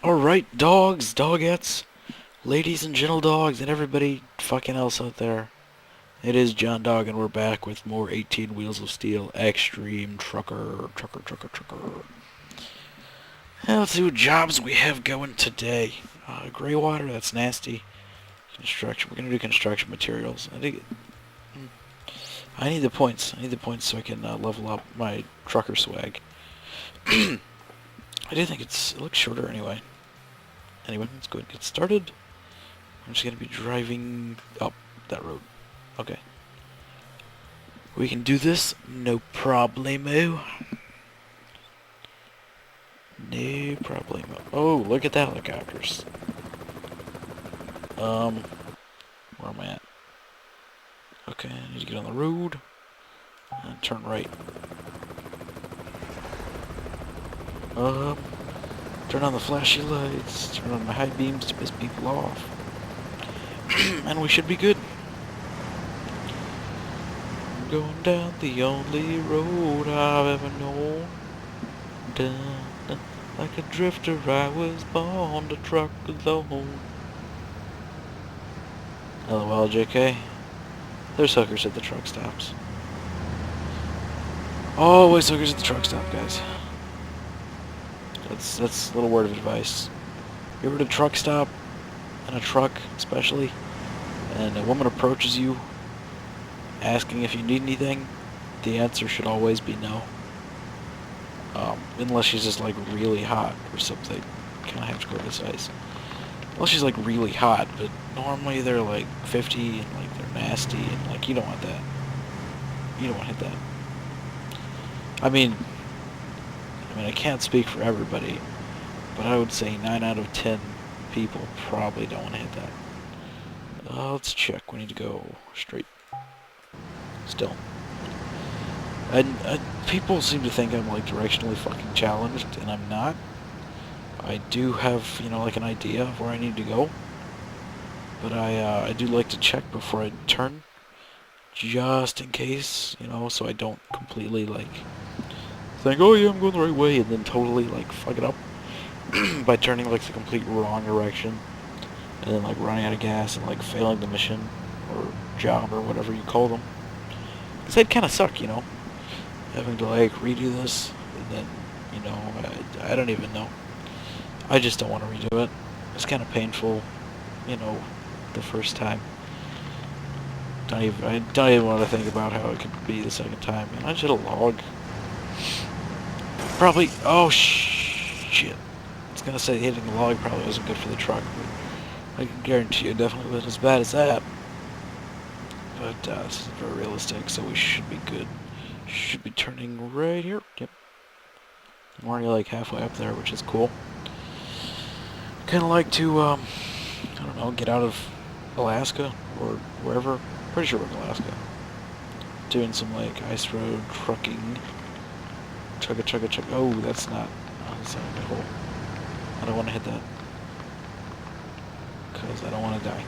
Alright, dogs, dogettes, ladies and gentle dogs, and everybody fucking else out there. It is Jondawg, and we're back with more 18 Wheels of Steel Extreme Trucker. Now, let's see what jobs we have going today. Gray water, that's nasty. Construction, we're gonna do construction materials. I need the points. I need the points so I can level up my trucker swag. I do think it looks shorter anyway. Anyway, let's go ahead and get started. I'm just going to be driving up that road. Okay. We can do this. No problemo. No problemo. Oh, look at that helicopters. Where am I at? Okay, I need to get on the road. And turn right. Turn on the flashy lights, turn on my high beams to piss people off. And we should be good. I'm going down the only road I've ever known. Dun, dun, like a drifter I was born to truck alone. LOL, JK. There's hookers at the truck stops. Always hookers at the truck stop, guys. That's a little word of advice. You're at a truck stop, in a truck especially, and a woman approaches you asking if you need anything, the answer should always be no. Unless she's just like really hot or something. Kind of have to go to this ice. Unless she's like really hot, but normally they're like 50 and like they're nasty and like you don't want that. You don't want to hit that. I mean, I can't speak for everybody, but I would say 9 out of 10 people probably don't want to hit that. Let's check. We need to go straight. Still. And people seem to think I'm like directionally fucking challenged, and I'm not. I do have, like an idea of where I need to go, but I do like to check before I turn, just in case, so I don't completely like think, oh yeah, I'm going the right way, and then totally like fuck it up by turning like the complete wrong direction, and then like running out of gas and like failing the mission or job or whatever you call them. Cause that'd kind of suck, having to like redo this, and then I don't even know. I just don't want to redo it. It's kind of painful, the first time. I don't even want to think about how it could be the second time. Man, I just hit a log. Probably, oh shit. I was gonna say hitting the log probably wasn't good for the truck, but I can guarantee you it definitely wasn't as bad as that. But this is very realistic, so we should be good. Should be turning right here. Yep. I'm already like halfway up there, which is cool. Kind of like to, I don't know, get out of Alaska or wherever. Pretty sure we're in Alaska. Doing some like ice road trucking. Chugga. Oh, that's not a good hole. I don't want to hit that. Because I don't want to die.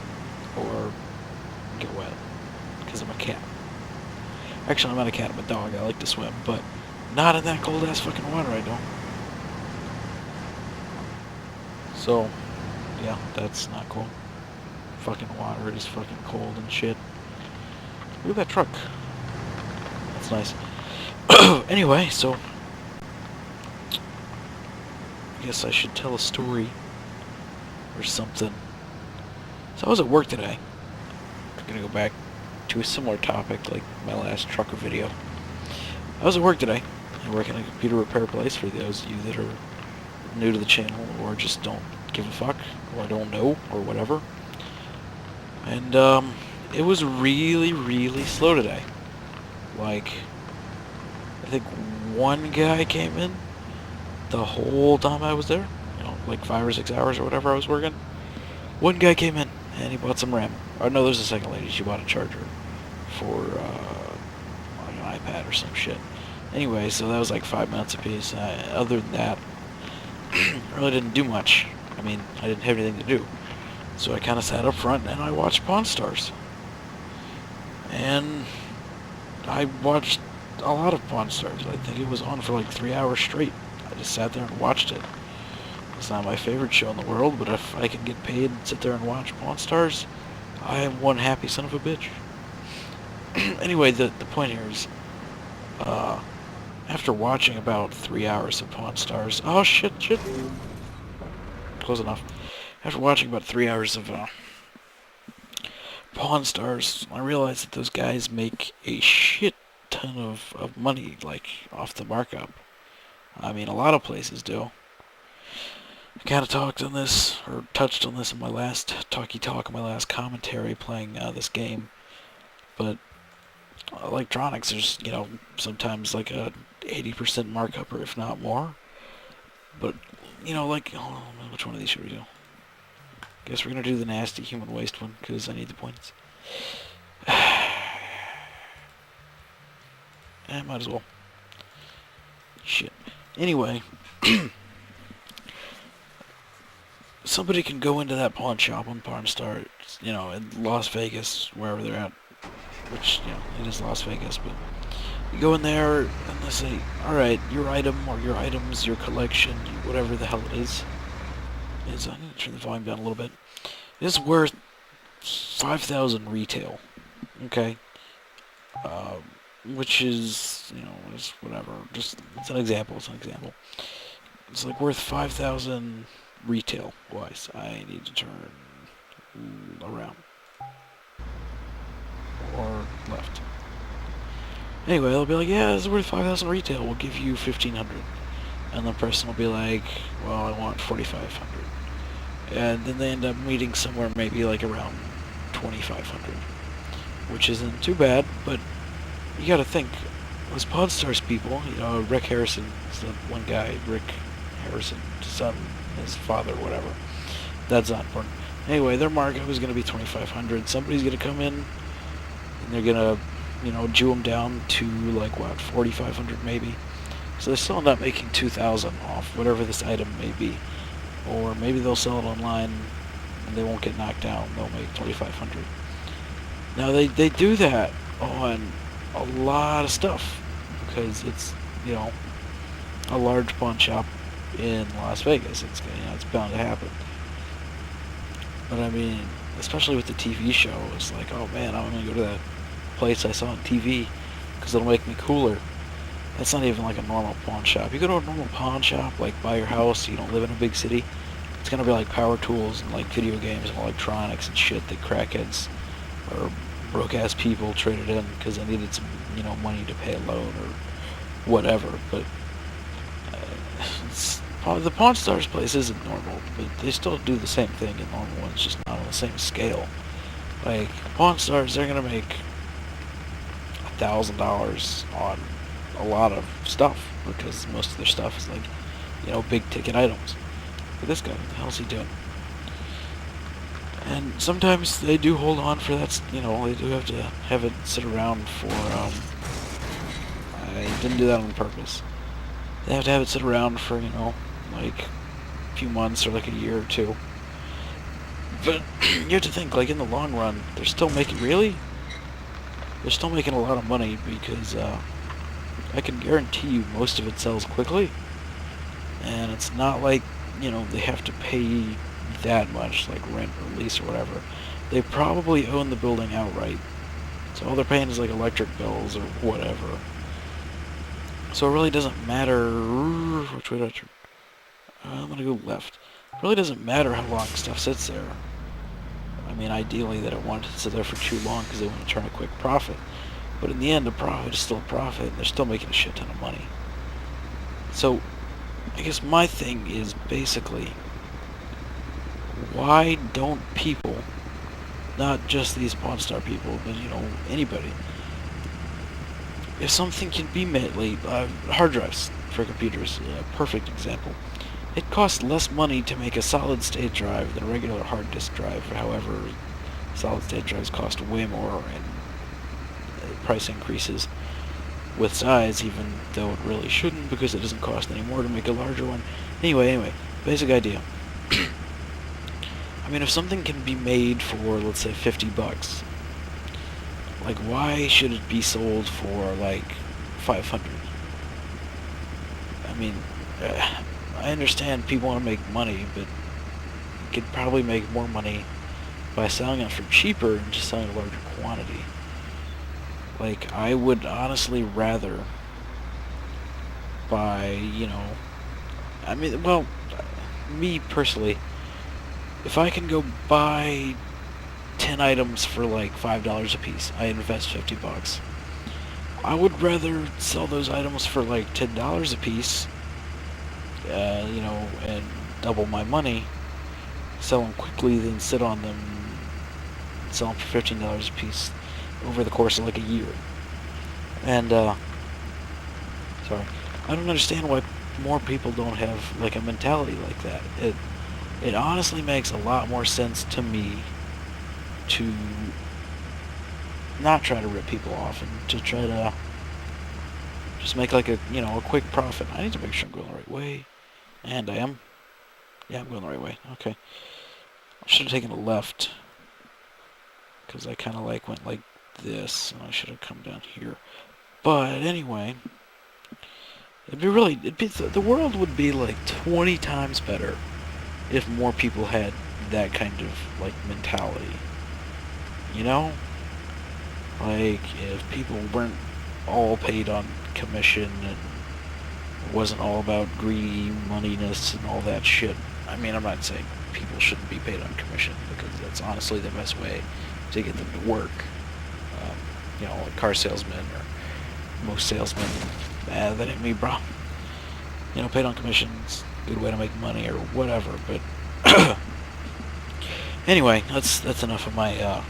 Or get wet. Because I'm a cat. Actually, I'm not a cat, I'm a dog. I like to swim, but not in that cold ass fucking water, I don't. So, yeah, that's not cool. Fucking water is fucking cold and shit. Look at that truck. That's nice. Anyway, so I guess I should tell a story or something. So I was at work today. I'm gonna go back to a similar topic like my last trucker video. I was at work today. I work in a computer repair place for those of you that are new to the channel or just don't give a fuck or don't know or whatever. And it was really slow today. Like, I think one guy came in the whole time I was there, like 5 or 6 hours or whatever I was working. One guy came in and he bought some RAM. Oh no, there's a second lady. She bought a charger for like an iPad or some shit. Anyway, so that was like 5 minutes a piece. Other than that, I really didn't do much. I mean, I didn't have anything to do. So I kind of sat up front and I watched Pawn Stars. And I watched a lot of Pawn Stars. I think it was on for like 3 hours straight. I just sat there and watched it. It's not my favorite show in the world, but if I can get paid and sit there and watch Pawn Stars, I am one happy son of a bitch. Anyway, the point here is, after watching about 3 hours of Pawn Stars... Oh, shit. Close enough. After watching about 3 hours of Pawn Stars, I realized that those guys make a shit ton of money, like, off the markup. I mean, a lot of places do. I kind of talked on this, or touched on this in my last talkie talk, in my last commentary playing this game. But electronics, there's, sometimes like a 80% markup, or if not more. But, like, which one of these should we do? Guess we're gonna do the nasty human waste one, because I need the points. Might as well. Shit. Anyway, somebody can go into that pawn shop on Pawn Stars, in Las Vegas, wherever they're at, which, it is Las Vegas, but you go in there and they say, alright, your item, or your items, your collection, whatever the hell it is, I'm going to turn the volume down a little bit, is worth 5,000 retail, okay? Which is, is whatever, just, it's an example. It's like worth 5,000 retail-wise. I need to turn around. Or left. Anyway, they'll be like, yeah, this is worth 5,000 retail, we'll give you 1,500. And the person will be like, well, I want 4,500. And then they end up meeting somewhere maybe like around 2,500. Which isn't too bad, but you gotta think, those Pawn Stars people, Rick Harrison is the one guy, Rick Harrison, son, his father, whatever. That's not important. Anyway, their markup is gonna be 2,500. Somebody's gonna come in, and they're gonna, Jew them down to, like, what, 4,500 maybe? So they still end up making 2,000 off whatever this item may be. Or maybe they'll sell it online, and they won't get knocked down. They'll make 2,500. Now, they do that on a lot of stuff, because it's, a large pawn shop in Las Vegas. It's bound to happen. But I mean, especially with the TV show, it's like, oh man, I'm gonna go to that place I saw on TV because it'll make me cooler. That's not even like a normal pawn shop. You go to a normal pawn shop, like by your house, you don't live in a big city, it's gonna be like power tools and like video games and electronics and shit that crackheads or broke-ass people traded in because they needed some, money to pay a loan or whatever. But the Pawn Stars place isn't normal, but they still do the same thing in normal ones, just not on the same scale. Like, Pawn Stars, they're gonna make $1,000 on a lot of stuff, because most of their stuff is like, big ticket items. But this guy, what the hell is he doing? And sometimes they do hold on for that, they do have to have it sit around for, I didn't do that on purpose. They have to have it sit around for, like a few months or like a year or two. But you have to think, like, in the long run, they're still making, they're still making a lot of money, because I can guarantee you most of it sells quickly. And it's not like, they have to pay that much, like rent or lease or whatever. They probably own the building outright. So all they're paying is like electric bills or whatever. So it really doesn't matter. Which way do I turn? I'm gonna go left. It really doesn't matter how long stuff sits there. I mean, ideally they don't want it to sit there for too long because they want to turn a quick profit. But in the end, a profit is still a profit, and they're still making a shit ton of money. So, I guess my thing is basically, why don't people, not just these Pawn Star people, but, anybody, if something can be made, like, hard drives for computers, a perfect example. It costs less money to make a solid state drive than a regular hard disk drive. However, solid state drives cost way more, and price increases with size, even though it really shouldn't, because it doesn't cost any more to make a larger one. Anyway, basic idea. I mean, if something can be made for, let's say, $50, like, why should it be sold for, like, 500? I mean, I understand people want to make money, but you could probably make more money by selling it for cheaper and just selling a larger quantity. Like, I would honestly rather buy, I mean, well, me personally, if I can go buy 10 items for like $5 a piece, I invest $50. I would rather sell those items for like $10 a piece, and double my money, sell them quickly, than sit on them, and sell them for $15 a piece over the course of like a year. And, sorry, I don't understand why more people don't have like a mentality like that. It honestly makes a lot more sense to me to not try to rip people off and to try to just make like a quick profit. I need to make sure I'm going the right way, and I am. Yeah, I'm going the right way. Okay, I should have taken a left because I kind of like went like this, and I should have come down here. But anyway, the world would be like 20 times better if more people had that kind of like mentality. You know? Like, if people weren't all paid on commission and it wasn't all about greedy moneyness and all that shit. I mean, I'm not saying people shouldn't be paid on commission, because that's honestly the best way to get them to work. Like car salesmen or most salesmen, that ain't me, bro. Paid on commissions, good way to make money or whatever, but anyway, that's enough of my